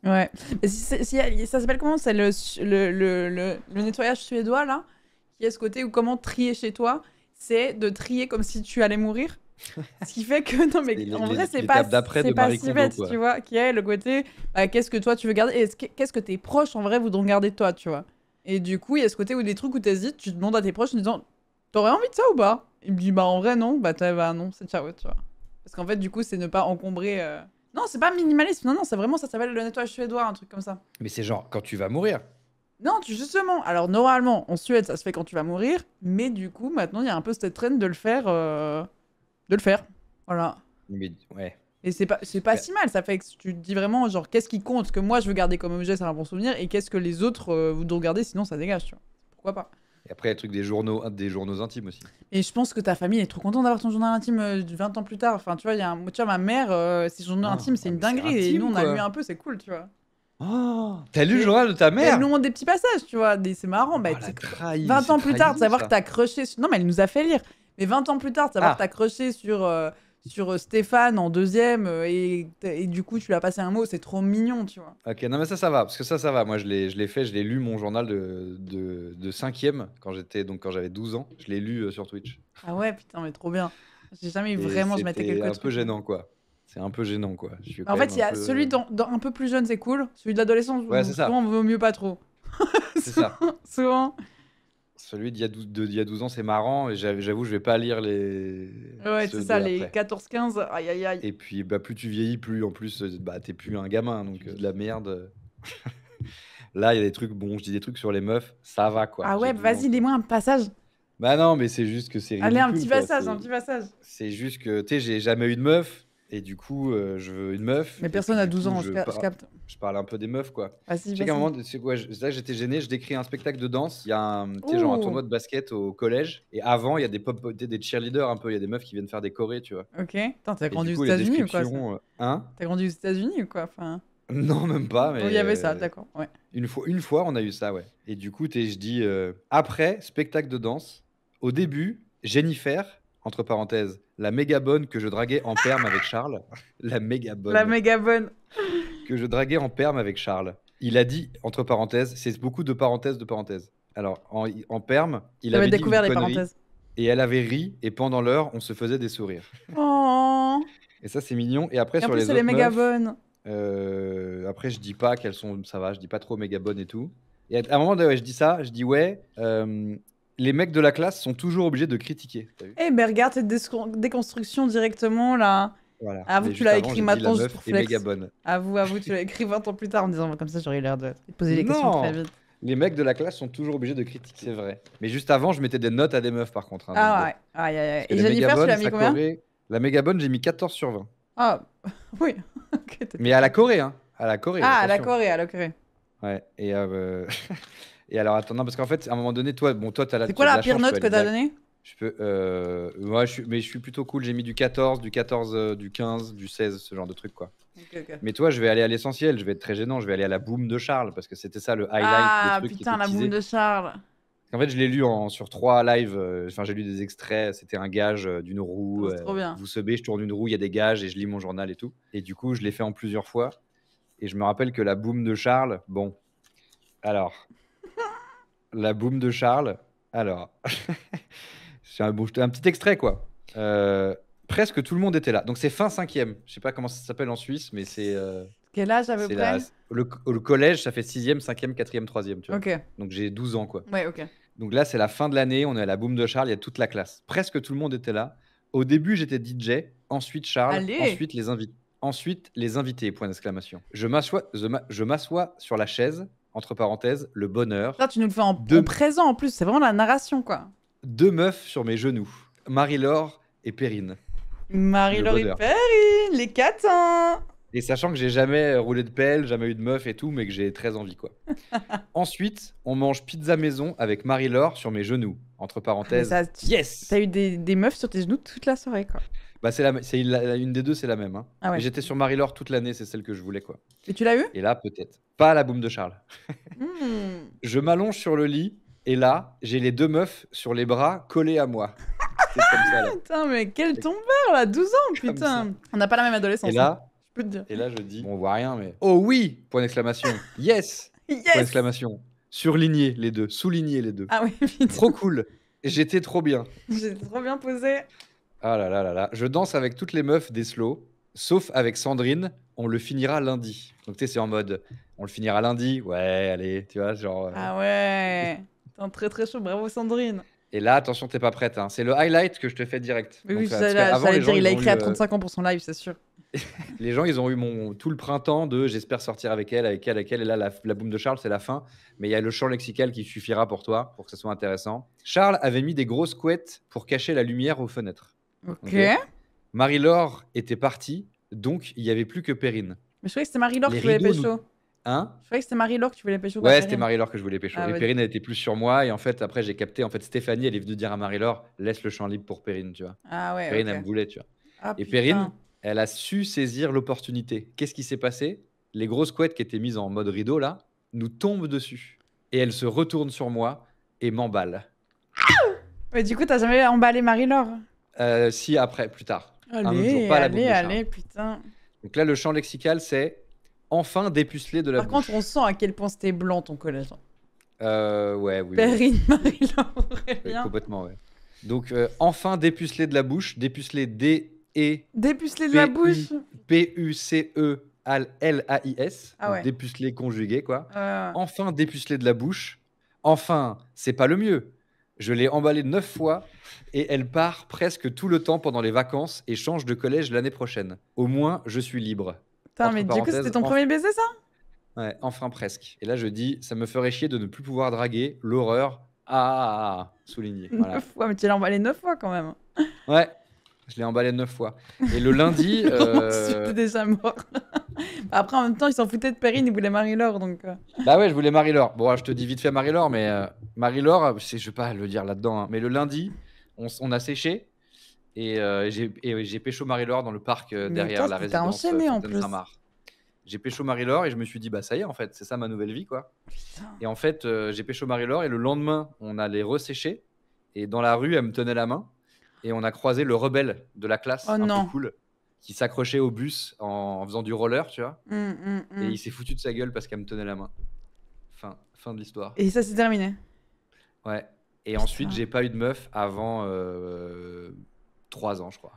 Ouais. Mais ça s'appelle comment? C'est le nettoyage suédois, là, qui est ce côté où comment trier chez toi, c'est de trier comme si tu allais mourir. Ce qui fait que, non, mais C'est en vrai, l'étape d'après c'est de pas Marie si Kondo, bête, quoi. tu vois, qui est le côté, bah, qu'est-ce que toi tu veux garder, et qu'est-ce que tes proches, en vrai, voudront garder de toi, tu vois. Et du coup, il y a ce côté où des trucs où t'hésites, tu demandes à tes proches en disant, t'aurais envie de ça ou pas? Il me dit, bah, en vrai, non, bah non, c'est ciao, tu vois. Parce qu'en fait, du coup, c'est ne pas encombrer. Non, c'est pas minimalisme, non, non, c'est vraiment, ça s'appelle le nettoyage suédois, un truc comme ça. Mais c'est genre, quand tu vas mourir. Non, justement. Alors, normalement, en Suède, ça se fait quand tu vas mourir. Mais du coup, maintenant, il y a un peu cette trend de le faire. De le faire. Voilà. Mais ouais. Et c'est pas Mais si mal. Ça fait que tu te dis vraiment, genre, qu'est-ce qui compte? Ce que moi, je veux garder comme objet, c'est un bon souvenir. Et qu'est-ce que les autres voudront garder, sinon ça dégage, tu vois. Pourquoi pas? et après, il y a le truc des journaux intimes aussi. Et je pense que ta famille est trop contente d'avoir ton journal intime 20 ans plus tard. Enfin, tu vois, tu vois ma mère, ses journaux Ah, intimes, c'est ah, une mais c'est dinguerie. Et nous, intime, on a lu quoi. un peu, c'est cool, tu vois. Oh, t'as lu le Et, journal de ta et elle mère? nous montre des petits passages, tu vois. C'est marrant. Bah, Oh, la trahie, 20 c'est ans plus tard, de trahison, savoir que ça. t'as crushé. Non, mais elle nous a fait lire. Mais 20 ans plus tard, de savoir que t'as Ah, crushé sur Stéphane en deuxième et du coup, tu lui as passé un mot, c'est trop mignon, tu vois. ok, non, mais ça va, parce que ça va. Moi, je l'ai lu, mon journal de cinquième, quand j'avais 12 ans. Je l'ai lu sur Twitch. Ah ouais, putain, mais trop bien. J'ai jamais eu Et vraiment, je mettais c'était quelques un peu trucs, mais. gênant, quoi. C'est un peu gênant, quoi. Je suis En quand fait, même il y un a celui peu. dans un peu plus jeune, c'est cool. Celui de l'adolescence, Ouais, c'est souvent, ça. vaut mieux pas trop. C'est ça. Souvent. Celui d'il y a 12 ans, c'est marrant. Et j'avoue, je vais pas lire Ouais, c'est ceux ça, de les après. 14-15. Aïe, aïe, aïe. Et puis, bah, plus tu vieillis, plus en plus, bah, t'es plus un gamin. Donc, de la merde. Là, il y a des trucs, bon, je dis des trucs sur les meufs, ça va, quoi. Ah J'ai ouais, 12 ans, vas-y, quoi. lis-moi un passage. Bah non, mais c'est juste que c'est Allez, un ridicule, petit quoi. passage, un petit passage. C'est juste que, tu sais, j'ai jamais eu de meuf. Et du coup, je veux une meuf. Mais Et personne puis, à du 12 coup, ans, je capte. je parle un peu des meufs, quoi. Vas-y, Je sais qu'à un vas-y. moment, c'est quoi, là, j'étais gêné, je décris un spectacle de danse. Il y a tu sais, genre un Ouh, tournoi de basket au collège. Et avant, il y a des cheerleaders un peu. Il y a des meufs qui viennent faire des chorés, tu vois. ok. Attends, t'as Et du grandi aux coup, les États-Unis ou quoi, ça? descriptions, hein? T'as grandi aux États-Unis ou quoi? Enfin, Non, même pas, oh, il y mais avait ça, d'accord, ouais. une fois, on a eu ça, ouais. Et du coup, je dis après, spectacle de danse, au début, Jennifer, entre parenthèses, la méga bonne que je draguais en perme avec Charles, la méga La bonne méga bonne. que je draguais en perme avec Charles. Il a dit, entre parenthèses, c'est beaucoup de parenthèses de parenthèses. Alors, en perme, il J'avais avait dit une découvert les connerie parenthèses. et elle avait ri et pendant l'heure, on se faisait des sourires. Oh. Et ça, c'est mignon. Et après, Et en sur plus, les elle est autres méga meufs, bonne. après, je dis pas qu'elles sont, ça va, je dis pas trop méga bonnes et tout. Et à un moment, ouais, je dis ça, je dis ouais, les mecs de la classe sont toujours obligés de critiquer. T'as vu? Eh ben regarde cette déconstruction directement là. Voilà. Avoue Mais que tu juste l'as avant, écrit j'ai dit la maintenant juste pour meuf est méga flex. bonne. Avoue, tu l'as écrit 20 ans plus tard en disant comme ça j'aurais l'air de te poser les questions très Non, vite. les mecs de la classe sont toujours obligés de critiquer. C'est vrai. Mais juste avant, je mettais des notes à des meufs par contre. Hein, donc Ah bon. ouais, aïe aïe aïe. Parce que Et les méga Jennifer, tu bonnes, l'as mis ça combien? corée. La méga bonne, j'ai mis 14 sur 20. Ah, oui. Ok, Mais à la Corée, hein. À la Corée, Ah, à la attention. Corée, à la Corée. Ouais. Et, et alors, attends, non, parce qu'en fait, à un moment donné, toi, bon, toi, C'est tu quoi as de la la pire chance, tu peux note que aller t'as direct. donnée? Je peux. Ouais, mais je suis plutôt cool. J'ai mis du 14, du 14, du 15, du 16, ce genre de truc, quoi. Ok, ok. Mais toi, je vais aller à l'essentiel. Je vais être très gênant. Je vais aller à la boum de Charles parce que c'était ça le highlight des Ah, trucs qui putain, étaient la boum teasés. de Charles. En fait, je l'ai lu sur 3 lives. Enfin, j'ai lu des extraits. C'était un gage d'une roue. Oh, c'est trop bien. Vous savez, je tourne une roue, il y a des gages et je lis mon journal et tout. Et du coup, je l'ai fait en plusieurs fois. Et je me rappelle que la boum de Charles, bon, alors, la boum de Charles, alors, c'est un petit extrait, quoi. Presque tout le monde était là. Donc, c'est fin cinquième. Je sais pas comment ça s'appelle en Suisse, mais Quel âge à peu c'est près? le collège, ça fait sixième, cinquième, quatrième, troisième, tu vois. Ok. Donc, j'ai 12 ans, quoi. Ouais, ok. Donc là, c'est la fin de l'année. On est à la boum de Charles. Il y a toute la classe. Presque tout le monde était là. Au début, j'étais DJ. Ensuite, Charles. Allez! Ensuite, les invités. Point d'exclamation. Je m'assois sur la chaise. Entre parenthèses, le bonheur. Là, tu nous le fais en Deux, présent en plus, c'est vraiment la narration quoi. deux meufs sur mes genoux. Marie-Laure et Perrine. Le Marie-Laurie bonheur. Perry, les catins! Et sachant que j'ai jamais roulé de pelle, jamais eu de meuf et tout, mais que j'ai très envie, quoi. Ensuite, on mange pizza maison avec Marie-Laure sur mes genoux. Entre Ah, mais parenthèses, ça, yes! t'as eu des meufs sur tes genoux toute la soirée quoi. Bah, une des deux, c'est la même. Hein. Ah Mais ouais. j'étais sur Marie-Laure toute l'année, c'est celle que je voulais, quoi. Et tu l'as eu? Et là, peut-être. Pas à la boum de Charles. Hmm. Je m'allonge sur le lit, et là, j'ai les deux meufs sur les bras collés à moi. C'est comme ça, là. Putain, mais quel C'est tombeur là, 12 ans, comme ça. putain. On n'a pas la même Et adolescence, hein. là, Je peux te dire. Et là, je dis, bon, on voit rien, mais oh oui, point d'exclamation. Yes, point Yes. d'exclamation. Surligné les deux, souligné les deux. Ah oui, putain. Trop cool. J'étais trop bien. J'ai trop bien posé. Ah là là là là. Je danse avec toutes les meufs des slow, sauf avec Sandrine. On le finira lundi. Donc tu sais, c'est en mode, on le finira lundi. Ouais, allez, tu vois, genre. Ah ouais. T'es très très chaud. Bravo Sandrine. Et là, attention, t'es pas prête. Hein. C'est le highlight que je te fais direct. Oui, Donc, oui, parce qu'avant, j'allais les gens, dire, il a ils ont écrit à eu, 35 ans pour son live, c'est sûr. les gens, ils ont eu tout le printemps de j'espère sortir avec elle, avec elle, avec elle. Et là, la boum de Charles, c'est la fin. Mais il y a le champ lexical qui suffira pour toi, pour que ce soit intéressant. Charles avait mis des grosses couettes pour cacher la lumière aux fenêtres. Ok. Marie-Laure était partie, donc il n'y avait plus que Perrine. Mais je croyais que c'était Marie-Laure que Les tu voulais rideaux pécho. Hein? Je croyais que c'était Marie-Laure que tu voulais pécho. pas Ouais, c'était Perrine. Marie-Laure que je voulais pécho. Ah Et ouais. Perrine, elle était plus sur moi. Et en fait, après, j'ai capté. En fait, Stéphanie, elle est venue dire à Marie-Laure, laisse le champ libre pour Perrine, tu vois. Ah ouais, Perrine, ok. elle me voulait, tu vois. Ah, Et putain. Perrine, elle a su saisir l'opportunité. Qu'est-ce qui s'est passé? Les grosses couettes qui étaient mises en mode rideau, là, nous tombent dessus. Et elle se retourne sur moi et m'emballe. Mais du coup, t'as jamais emballé Marie-Laure? Si, après, plus tard. Un autre Allez, jour, pas à la boum de Charles. allez, putain. Donc là, le champ lexical, c'est enfin dépucelé de la Par bouche. contre, on sent à quel point c'était blanc ton collège. Ouais, oui. Perrine, Marie-Laure, Oui, Aurélien. complètement, ouais. Donc, enfin dépucelé de la bouche, dépucelé D-E Dépucelé de la bouche. P-U-C-E-L-A-I-S. Ah ouais. Dépucelé conjugué, quoi. Euh, Enfin dépucelé de la bouche. Enfin, c'est pas le mieux. Je l'ai emballée 9 fois et elle part presque tout le temps pendant les vacances et change de collège l'année prochaine. Au moins, je suis libre. Putain, Entre mais du coup, c'était parenthèses, ton premier baiser, ça? Ouais, enfin presque. Et là, je dis, ça me ferait chier de ne plus pouvoir draguer. L'horreur. Souligné. Voilà. 9 fois, mais tu l'as emballé 9 fois quand même. Ouais, je l'ai emballé 9 fois. Et le lundi, J'étais déjà mort. Après, en même temps, ils s'en foutaient de Perrine, ils voulaient Marie-Laure, donc... bah ouais, je voulais Marie-Laure. Bon, je te dis vite fait Marie-Laure, mais Marie-Laure, je vais pas le dire là-dedans, hein, mais le lundi, on a séché et j'ai pécho Marie-Laure dans le parc derrière toi, la t'as résidence enchaîné, en Fontaine-Saint-Marc. J'ai pécho Marie-Laure et je me suis dit, bah ça y est, en fait, c'est ça ma nouvelle vie, quoi. Putain. Et en fait, j'ai pécho Marie-Laure et le lendemain, on allait ressécher. Et dans la rue, elle me tenait la main. Et on a croisé le rebelle de la classe, Oh non. peu cool, qui s'accrochait au bus en faisant du roller, tu vois. Et Et... il s'est foutu de sa gueule parce qu'elle me tenait la main. Fin de l'histoire. Et ça, c'est terminé. Ouais. Et Putain. ensuite, j'ai pas eu de meuf avant 3 ans, je crois.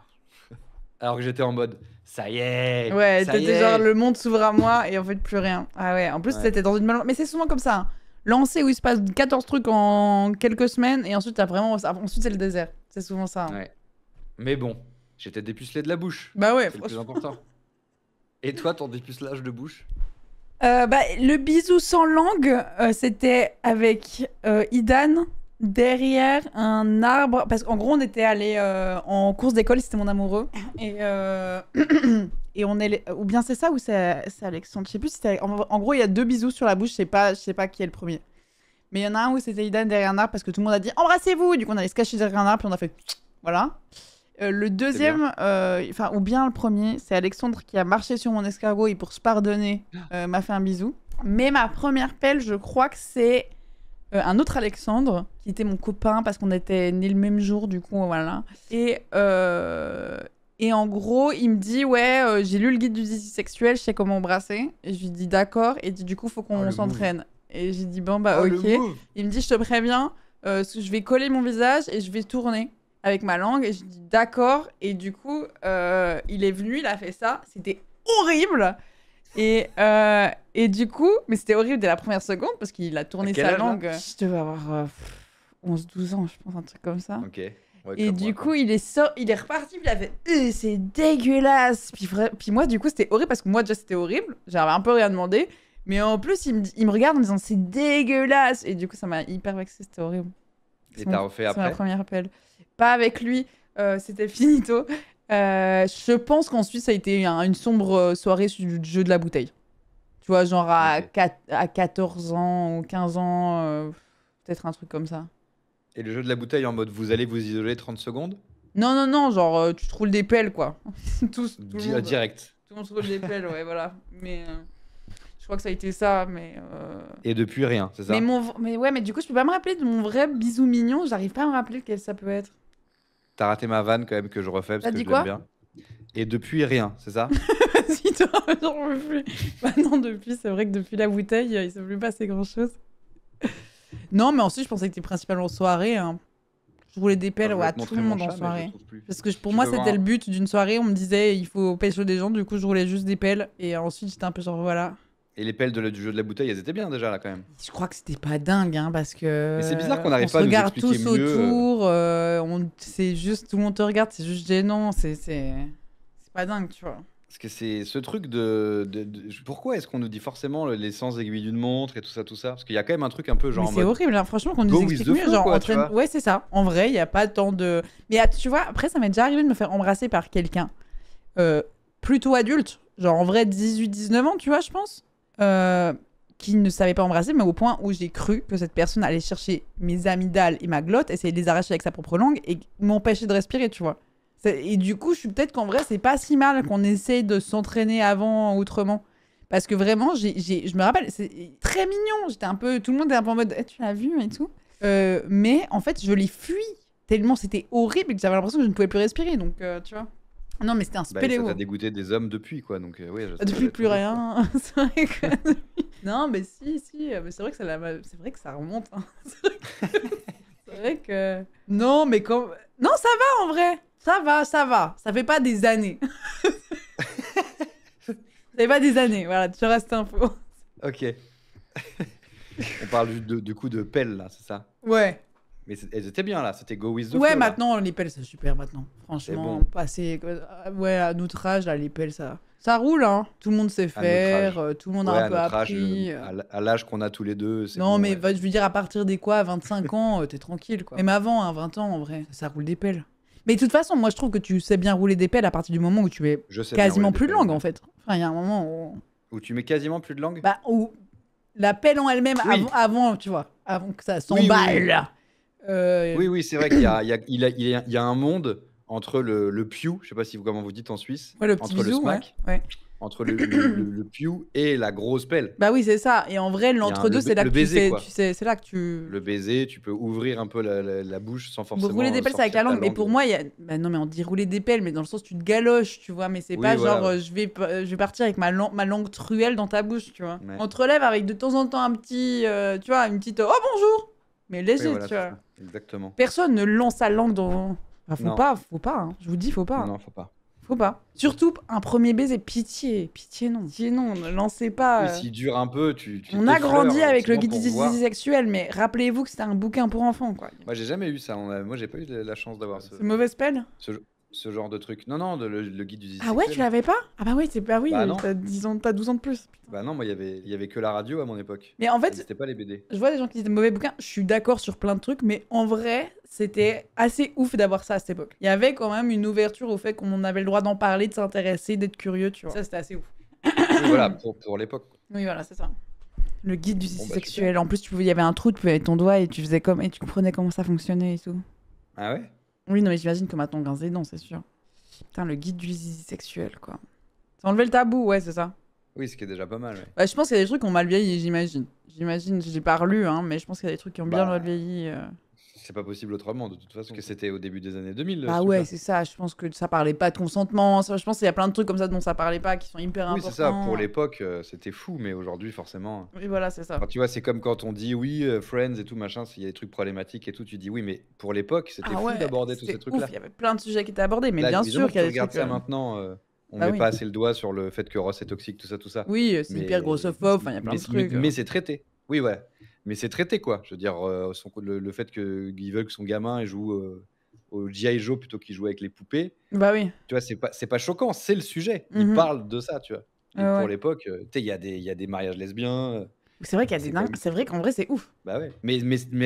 Alors que j'étais en mode, ça y est. Ouais, ça y t'étais est. genre le monde s'ouvre à moi et en fait plus rien. Ah ouais, en plus Ouais. t'étais dans une Mais c'est souvent comme ça. Hein. Lancé où il se passe 14 trucs en quelques semaines et ensuite t'as vraiment. Ensuite c'est le désert. C'est souvent ça. Hein. Ouais. Mais bon, j'étais dépucelé de la bouche. Bah ouais, C'est le plus franchement. important. Et toi, ton dépucelage de bouche? Le bisou sans langue, c'était avec Idan derrière un arbre. Parce qu'en gros, on était allé en course d'école, c'était mon amoureux. Et, et on est. Ou bien c'est ça ou c'est Alexandre? Je sais plus si c'était. En gros, il y a 2 bisous sur la bouche, je sais pas qui est le premier. Mais il y en a un où c'était Idan derrière un arbre parce que tout le monde a dit embrassez-vous. Du coup, on allait se cacher derrière un arbre, puis on a fait. Voilà. Le deuxième, ou bien le premier, c'est Alexandre qui a marché sur mon escargot et pour se pardonner m'a fait un bisou. Mais ma première pelle, je crois que c'est un autre Alexandre qui était mon copain parce qu'on était nés le même jour, du coup, voilà. Et en gros, il me dit ouais, j'ai lu le guide du zizi sexuel, je sais comment embrasser. Et je lui dis d'accord. Et il dit du coup, faut qu'on s'entraîne. Et j'ai dit bon bah ok. Il me dit je te préviens, je vais coller mon visage et je vais tourner avec ma langue et je dis d'accord et du coup il est venu, il a fait ça, c'était horrible et du coup mais c'était horrible dès la première seconde parce qu'il a tourné sa langue. Je devais avoir 11-12 ans je pense, un truc comme ça. Ok. Ouais, et du coup il est reparti puis il a fait c'est dégueulasse puis moi du coup c'était horrible parce que moi déjà c'était horrible, j'avais un peu rien demandé mais en plus il me regarde en disant c'est dégueulasse et du coup ça m'a hyper vexée, c'était horrible. Et t'as refait après? C'est ma première appel. Pas avec lui, c'était finito. Je pense qu'ensuite, ça a été une sombre soirée sur du jeu de la bouteille. Tu vois, genre à 14 ans ou 15 ans, peut-être un truc comme ça. Et le jeu de la bouteille en mode vous allez vous isoler 30 secondes? Non, genre tu te roules des pelles, quoi. tout le monde, direct. Tout le monde se roule des pelles, ouais, voilà. Mais je crois que ça a été ça, mais... Et depuis, rien, c'est ça? Mais du coup, je peux pas me rappeler de mon vrai bisou mignon. J'arrive pas à me rappeler quel ça peut être. T'as raté ma vanne quand même que je refais parce que je l'aime bien. Et depuis, rien, c'est ça? Vas-y, toi, j'en peux plus. Bah non, c'est vrai que depuis la bouteille, il s'est plus passé grand-chose. Non, mais ensuite, je pensais que t'étais principalement en soirée. Hein. Je roulais des pelles Je vais ouais, à te tout montrer le mon monde en chat, mais je le soirée. trouve plus. Parce que pour Tu moi, veux voir c'était un- le but d'une soirée. On me disait, il faut pécho des gens. Du coup, je roulais juste des pelles. Et ensuite, j'étais un peu genre, voilà. Et les pelles du jeu de la bouteille, elles étaient bien déjà là quand même. Je crois que c'était pas dingue, hein, parce que. Mais c'est bizarre qu'on On n'arrive se pas à nous regarde expliquer tous mieux. autour. C'est juste, tout le monde te regarde, c'est juste gênant. C'est pas dingue, tu vois. Parce que c'est ce truc pourquoi est-ce qu'on nous dit forcément les 100 aiguilles d'une montre et tout ça, tout ça? Parce qu'il y a quand même un truc un peu genre Mais en c'est mode. horrible, hein. Franchement, qu'on nous Go with explique the mieux. flow, Genre, quoi, tu vois. Ouais, c'est ça. En vrai, il n'y a pas tant de. Mais tu vois, après, ça m'est déjà arrivé de me faire embrasser par quelqu'un plutôt adulte. Genre, en vrai, 18-19 ans, tu vois, je pense. Qui ne savait pas embrasser, mais au point où j'ai cru que cette personne allait chercher mes amygdales et ma glotte, essayer de les arracher avec sa propre langue et m'empêcher de respirer, tu vois. Et du coup, je suis peut-être qu'en vrai, c'est pas si mal qu'on essaye de s'entraîner avant autrement. Parce que vraiment, je me rappelle, c'est très mignon. J'étais un peu, tout le monde est un peu en mode, tu l'as vu et tout. Mais en fait, je l'ai fui tellement c'était horrible que j'avais l'impression que je ne pouvais plus respirer. Donc, tu vois. Non, mais c'était un Bah, ça spéléo. t'a dégoûté des hommes depuis, quoi. Donc, ouais, ça Depuis doit être plus horrible, rien. C'est vrai que. Non, mais si. Mais c'est vrai que c'est vrai que ça remonte. Hein. C'est vrai que. Non, mais comme. Non, ça va en vrai. Ça va. Ça fait pas des années. Ça fait pas des années. Voilà, tu restes info. quoi. Ok. On parle du coup de pelle, là, c'est ça? Ouais. Mais elles étaient bien, là. C'était Go with the Ouais, flow, là. maintenant, les pelles, c'est super maintenant. Franchement, bon. passer. Ouais, à notre âge, là, les pelles, ça. Ça roule, hein. Tout le monde sait faire. Tout le monde Ouais, a un à peu notre âge, appris. à l'âge qu'on a tous les deux, c'est Non, bon, mais ouais. je veux dire, à partir des quoi, 25 ans, t'es tranquille, quoi. Même avant, hein, 20 ans, en vrai, ça roule des pelles. Mais de toute façon, moi, je trouve que tu sais bien rouler des pelles à partir du moment où tu es Je sais bien quasiment rouler des plus de pelles, langue, ouais. en fait. Enfin, il y a un moment où... Où tu mets quasiment plus de langue? Bah, où la pelle en elle-même, Oui. avant, tu vois, avant que ça Oui, s'emballe. Oui, c'est vrai qu'il y a un monde entre le pew, je sais pas comment vous dites en Suisse, Ouais, le petit entre le bisou, smack, ouais. entre le pew et la grosse pelle. Bah oui, c'est ça. Et en vrai, l'entre-deux, c'est là le que baiser, quoi. c'est là que tu... Le baiser, tu peux ouvrir un peu la bouche sans forcément Rouler des pelles, c'est avec la sortir ta langue. Mais pour moi, il y a... Bah non, mais on dit rouler des pelles, mais dans le sens tu te galoches, tu vois. Mais c'est Oui, pas voilà, genre ouais. je vais partir avec ma langue truelle dans ta bouche, tu vois. Ouais. On te relève avec de temps en temps un petit, tu vois, une petite oh bonjour, mais Oui, léger, voilà, tu c'est vois. ça. Exactement. Personne ne lance sa langue dans. Enfin, Non. faut pas. Hein. Je vous dis, faut pas. Non, faut pas. Faut pas. Surtout un premier baiser, pitié, non. Pitié non, ne lancez pas. Oui, s'il dure un peu, tu On a grandi t'effleures, avec le souvent guide pour des voir. sexuels, mais rappelez-vous que c'était un bouquin pour enfants, quoi. Moi, j'ai jamais eu ça. Moi, j'ai pas eu la chance d'avoir C'est mauvaise pelle. ce genre de truc. Non, le guide du zizi Ah ouais, sexuel. tu l'avais pas? Ah bah oui, Bah non. t'as 10 ans, t'as 12 ans de plus. Bah non, moi, il y avait que la radio à mon époque. Mais en fait, C'était pas les BD. je vois des gens qui disent mauvais bouquin, je suis d'accord sur plein de trucs, mais en vrai, c'était assez ouf d'avoir ça à cette époque. Il y avait quand même une ouverture au fait qu'on avait le droit d'en parler, de s'intéresser, d'être curieux, tu vois. Ça, c'était assez ouf. Oui, voilà, pour l'époque. Oui, voilà, c'est ça. Le guide du Bon, bah, sexuel. En plus, il y avait un trou, tu pouvais mettre ton doigt et tu faisais comme... Et tu comprenais comment ça fonctionnait et tout. Ah ouais? Oui, non, mais j'imagine que maintenant, on grince des dents, c'est sûr. Putain, le guide du zizi sexuel, quoi. Ça enlevait le tabou, ouais, c'est ça. Oui, ce qui est déjà pas mal. Ouais. Bah, je pense qu'il y a des trucs qui ont mal vieilli, j'imagine. J'ai pas relu, hein, mais je pense qu'il y a des trucs qui ont bien mal vieilli. C'est pas possible autrement, de toute façon. Parce que c'était au début des années 2000. Bah ouais, c'est ça. Je pense que ça parlait pas de consentement. Je pense qu'il y a plein de trucs comme ça dont ça parlait pas qui sont hyper Oui, importants. c'est ça. Pour l'époque, c'était fou, mais aujourd'hui, forcément. Oui, voilà, c'est ça. Enfin, tu vois, c'est comme quand on dit oui, Friends et tout, machin, s'il y a des trucs problématiques et tout, tu dis oui, mais pour l'époque, c'était fou d'aborder tous ces trucs-là. Il y avait plein de sujets qui étaient abordés, mais Là, bien évidemment, sûr qu'il y a tu des regardes trucs. ça maintenant, on Bah met oui. pas assez le doigt sur le fait que Ross est toxique, tout ça. Oui, c'est Mais- hyper grossophobe. Enfin, il y a plein de trucs. Mais c'est traité. Oui, ouais. Mais c'est traité, quoi. Je veux dire, le fait qu'ils veulent que son gamin il joue au G.I. Joe plutôt qu'il joue avec les poupées, Bah oui. tu vois, c'est pas choquant, c'est le sujet. Il Mhm. parle de ça, tu vois. Et Ouais, pour ouais. l'époque, tu sais, il y a des mariages lesbiens. C'est vrai qu'il y a des C'est dingues. quand même- C'est vrai qu'en vrai, c'est ouf. Bah ouais. Mais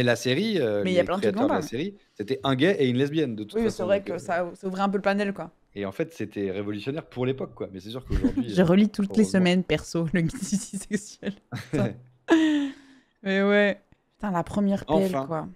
la série, Mais il y a les plein de trucs créateurs de la qu'on série, c'était un gay et une lesbienne, de toute Oui, mais façon. c'est vrai donc, que ça ouvrait un peu le panel, quoi. Et en fait, c'était révolutionnaire pour l'époque, quoi. Mais c'est sûr qu'aujourd'hui. Je relis toutes les heureusement. semaines, perso, le guide du zizi sexuel. Putain. Mais ouais. Putain, la première pelle, Enfin. quoi.